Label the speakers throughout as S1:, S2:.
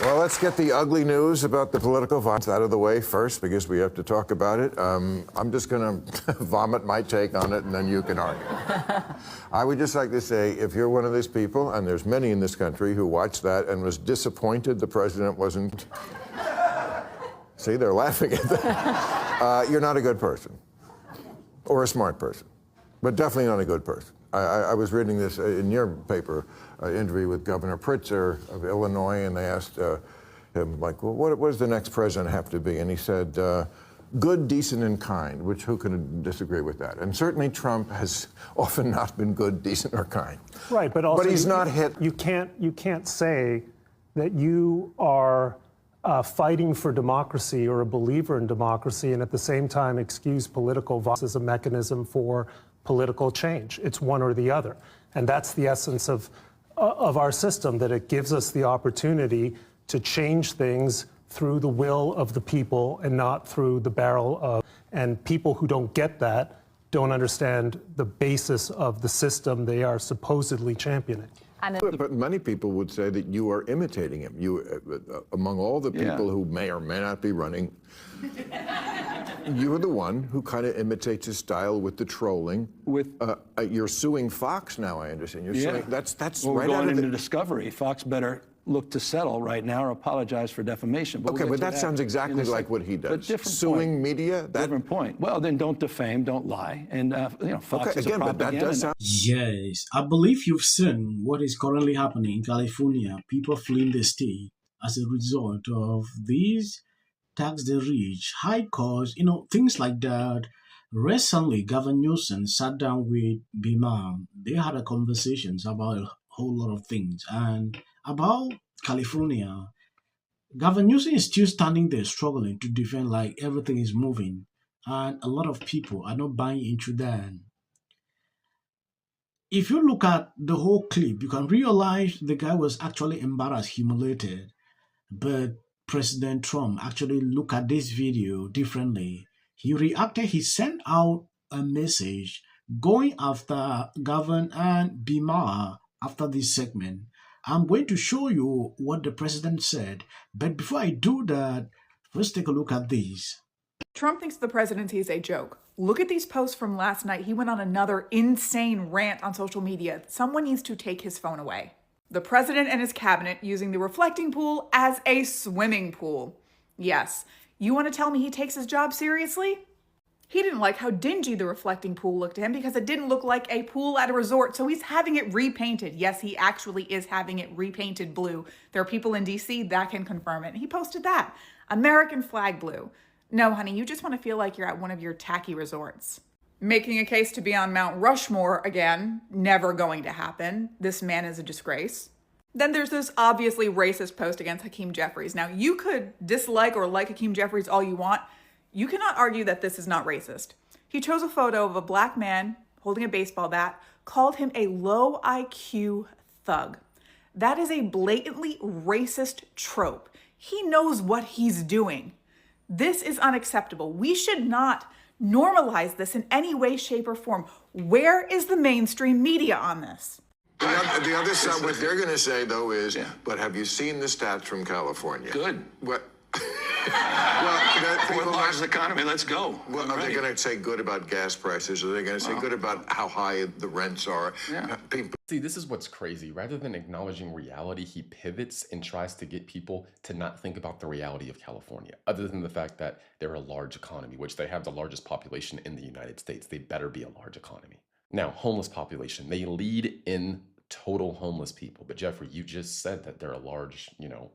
S1: Well, let's get the ugly news about the political violence out of the way first, because we have to talk about it. I'm just going to vomit my take on it, and then you can argue. I would just like to say, if you're one of these people, and there's many in this country who watched that and was disappointed the president wasn't... See, they're laughing at that. You're not a good person, or a smart person, but definitely not a good person. I was reading this in your paper, interview with Governor Pritzker of Illinois, and they asked him, like, well, what does the next president have to be? And he said, good, decent, and kind, which who can disagree with that? And certainly Trump has often not been good, decent, or kind.
S2: Right, but also
S1: he's not hit.
S2: You can't say that you are fighting for democracy or a believer in democracy and at the same time excuse political violence as a mechanism for political change. It's one or the other. And that's the essence of our system, that it gives us the opportunity to change things through the will of the people and not through the barrel of... And people who don't get that don't understand the basis of the system they are supposedly championing.
S1: But many people would say that you are imitating him. You, among all the people who may or may not be running, you are the one who kind of imitates his style with the trolling. You're suing Fox now, I understand. You're suing, that's
S3: well,
S1: right
S3: we're going
S1: out of
S3: into discovery. Fox better look to settle right now or apologize for defamation.
S1: Okay, but that sounds exactly like what he does. Suing media?
S3: Different point. Well, then don't defame, don't lie. And, Fox is
S1: again,
S3: a
S1: but that does sound...
S4: Yes, I believe you've seen what is currently happening in California. People fleeing the state as a result of these tax the rich, high costs, things like that. Recently, Gavin Newsom sat down with Maher. They had a conversations about a whole lot of things. And about California, Gavin Newsom is still standing there struggling to defend like everything is moving. And a lot of people are not buying into that. If you look at the whole clip, you can realize the guy was actually embarrassed, humiliated. But President Trump actually looked at this video differently. He reacted, he sent out a message going after Gavin and Maher after this segment. I'm going to show you what the president said. But before I do that, let's take a look at this.
S5: Trump thinks the presidency is a joke. Look at these posts from last night. He went on another insane rant on social media. Someone needs to take his phone away. The president and his cabinet using the reflecting pool as a swimming pool. Yes, you want to tell me he takes his job seriously? He didn't like how dingy the reflecting pool looked to him because it didn't look like a pool at a resort, so he's having it repainted. Yes, he actually is having it repainted blue. There are people in DC that can confirm it. He posted that. American flag blue. No, honey, you just want to feel like you're at one of your tacky resorts. Making a case to be on Mount Rushmore again, never going to happen. This man is a disgrace. Then there's this obviously racist post against Hakeem Jeffries. Now, you could dislike or like Hakeem Jeffries all you want. You cannot argue that this is not racist. He chose a photo of a black man holding a baseball bat, called him a low IQ thug. That is a blatantly racist trope. He knows what he's doing. This is unacceptable. We should not normalize this in any way, shape, or form. Where is the mainstream media on this?
S1: The other side, what they're going to say, though, is, but have you seen the stats from California?
S3: Good.
S1: What?
S3: Fourth largest economy, let's go.
S1: Well, are they going to say good about gas prices? Are they going to say good about how high the rents are?
S6: See, this is what's crazy. Rather than acknowledging reality, he pivots and tries to get people to not think about the reality of California, other than the fact that they're a large economy, which they have the largest population in the United States. They better be a large economy. Now, homeless population, they lead in total homeless people. But Jeffrey, you just said that they're a large,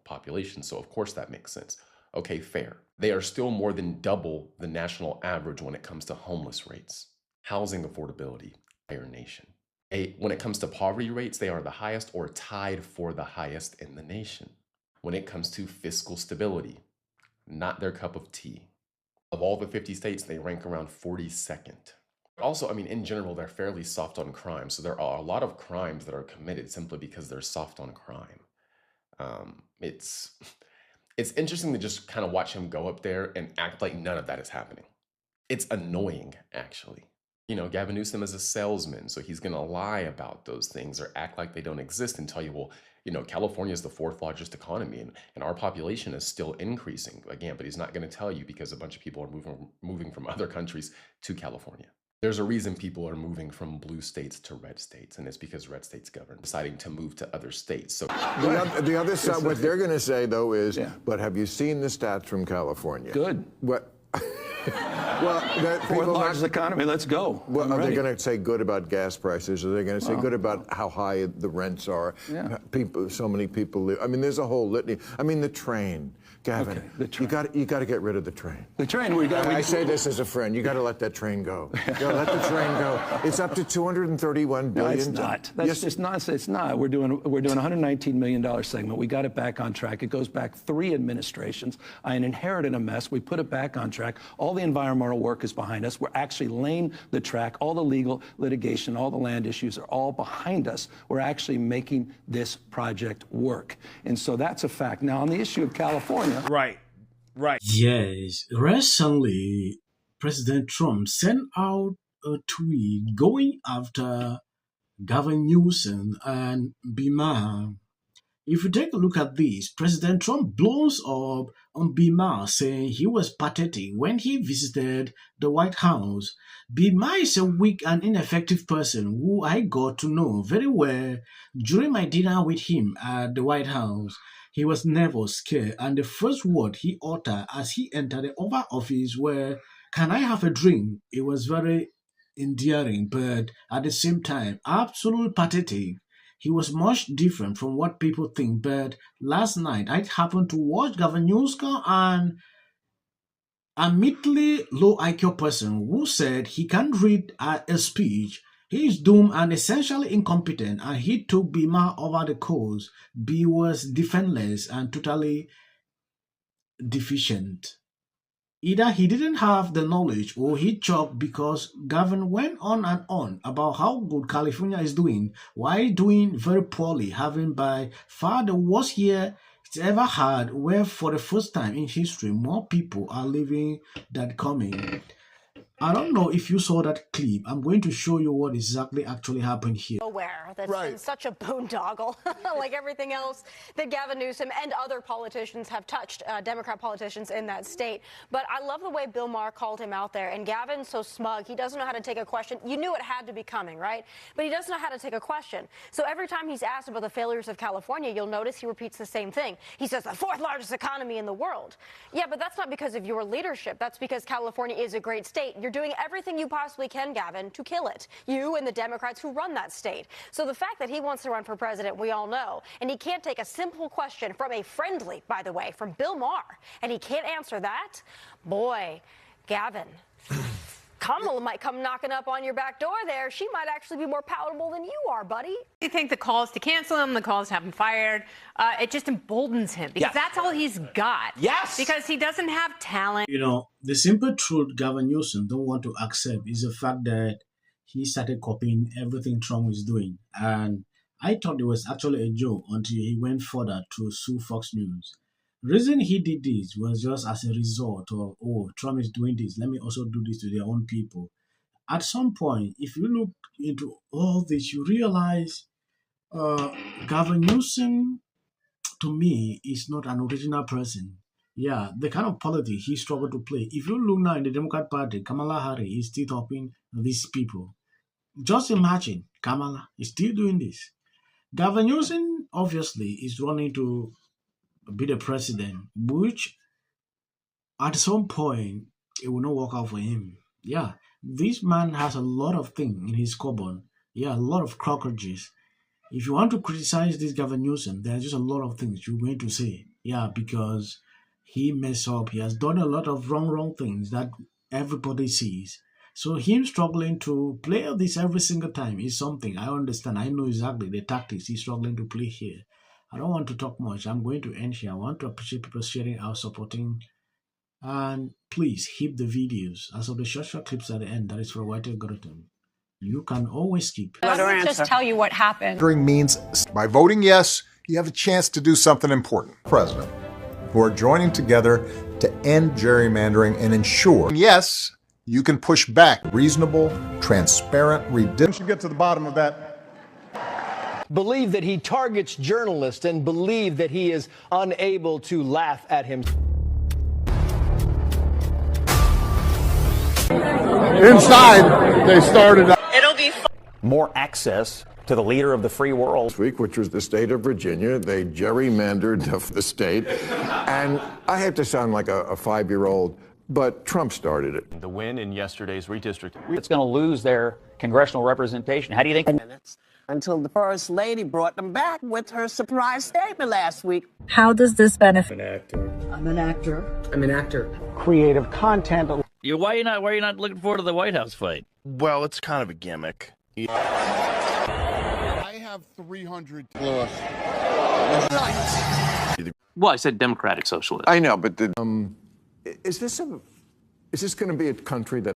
S6: population. So of course that makes sense. Okay, fair. They are still more than double the national average when it comes to homeless rates. Housing affordability, higher nation. When it comes to poverty rates, they are the highest or tied for the highest in the nation. When it comes to fiscal stability, not their cup of tea. Of all the 50 states, they rank around 42nd. Also, in general, they're fairly soft on crime. So there are a lot of crimes that are committed simply because they're soft on crime. It's interesting to just kind of watch him go up there and act like none of that is happening. It's annoying, actually. Gavin Newsom is a salesman, so he's going to lie about those things or act like they don't exist and tell you, well, California is the fourth largest economy, and our population is still increasing again, but he's not going to tell you because a bunch of people are moving from other countries to California. There's a reason people are moving from blue states to red states, and it's because red states govern, deciding to move to other states. So
S1: the other side, what they're going to say, though, is, but have you seen the stats from California?
S3: Good.
S1: What? Well,
S3: Fourth largest economy. Let's go.
S1: Well, are they going to say good about gas prices? Are they going to say good about how high the rents are?
S3: Yeah.
S1: So many people live. I mean, there's a whole litany. I mean, the train. Gavin,
S3: Okay, the train.
S1: you got to get rid of the train.
S3: The train.
S1: I say this as a friend. You got to let that train go. You got to let the train go. It's up to $231 billion.
S3: No, it's not. That's just nonsense. It's not. We're doing a $119 million segment. We got it back on track. It goes back 3 administrations. I inherited a mess. We put it back on track. All the environmental work is behind us. We're actually laying the track. All the legal litigation, all the land issues are all behind us. We're actually making this project work. And so that's a fact. Now, on the issue of California.
S7: Right.
S4: Yes, recently, President Trump sent out a tweet going after Gavin Newsom and Maher. If you take a look at this, President Trump blows up on Maher, saying he was pathetic when he visited the White House. Maher is a weak and ineffective person who I got to know very well during my dinner with him at the White House. He was never scared, and the first word he uttered as he entered the Oval Office were, "Can I have a drink?" It was very endearing, but at the same time, absolutely pathetic. He was much different from what people think, but last night I happened to watch Gavin Newsom, and a admittedly low IQ person who said he can't read a speech. He is doomed and essentially incompetent, and he took Maher over the course. B was defenseless and totally deficient. Either he didn't have the knowledge or he choked, because Gavin went on and on about how good California is doing, while doing very poorly, having by far the worst year it's ever had, where for the first time in history more people are leaving than coming. I don't know if you saw that clip. I'm going to show you what exactly actually happened here.
S8: Aware that's been such a boondoggle, like everything else that Gavin Newsom and other politicians have touched, Democrat politicians in that state. But I love the way Bill Maher called him out there. And Gavin's so smug, he doesn't know how to take a question. You knew it had to be coming, right? But he doesn't know how to take a question. So every time he's asked about the failures of California, you'll notice he repeats the same thing. He says, the 4th largest economy in the world. Yeah, but that's not because of your leadership. That's because California is a great state. You're doing everything you possibly can, Gavin, to kill it. You and the Democrats who run that state. So the fact that he wants to run for president, we all know. And he can't take a simple question from a friendly, by the way, from Bill Maher, and he can't answer that. Boy, Gavin, Kamala might come knocking up on your back door there. She might actually be more palatable than you are, buddy.
S9: You think the calls to cancel him, the calls to have him fired, it just emboldens him because that's all he's got.
S7: Yes.
S9: Because he doesn't have talent.
S4: You know, the simple truth Gavin Newsom don't want to accept is the fact that he started copying everything Trump is doing. And I thought it was actually a joke until he went further to sue Fox News. The reason he did this was just as a result of, oh, Trump is doing this, let me also do this to their own people. At some point, if you look into all this, you realize Gavin Newsom, to me, is not an original person. Yeah, the kind of politics he struggled to play. If you look now in the Democrat Party, Kamala Harris is still helping these people. Just imagine, Kamala is still doing this. Gavin Newsom, obviously, is running to be the president, which at some point, it will not work out for him. Yeah, this man has a lot of things in his cupboard. Yeah, a lot of crocodiles. If you want to criticize this Gavin Newsom, there's just a lot of things you're going to say. Yeah, because he messed up. He has done a lot of wrong things that everybody sees. So him struggling to play this every single time is something I understand. I know exactly the tactics he's struggling to play here. I don't want to talk much. I'm going to end here. I want to appreciate people sharing our supporting. And please keep the videos. As of the short clips at the end, that is for a white algorithm. You can always skip.
S8: Let me just tell you what happened.
S10: Means by voting yes, you have a chance to do something important. President, who are joining together to end gerrymandering and ensure, yes, you can push back reasonable, transparent,
S7: We should get to the bottom of that. believe that he targets journalists and believe that he is unable to laugh at him.
S11: Inside, they started.
S12: It'll be
S13: more access to the leader of the free world.
S1: This week, which was the state of Virginia, they gerrymandered the state. And I have to sound like a 5-year-old, but Trump started it.
S14: The win in yesterday's redistricting.
S15: It's going to lose their congressional representation. How do you think?
S12: minutes until the First Lady brought them back with her surprise statement last week.
S16: How does this benefit?
S12: I'm an actor.
S7: Creative content.
S15: Why are you not looking forward to the White House fight?
S11: Well, it's kind of a gimmick. I have 300 plus.
S14: Well, I said Democratic Socialist.
S1: I know, but is this going to be a country that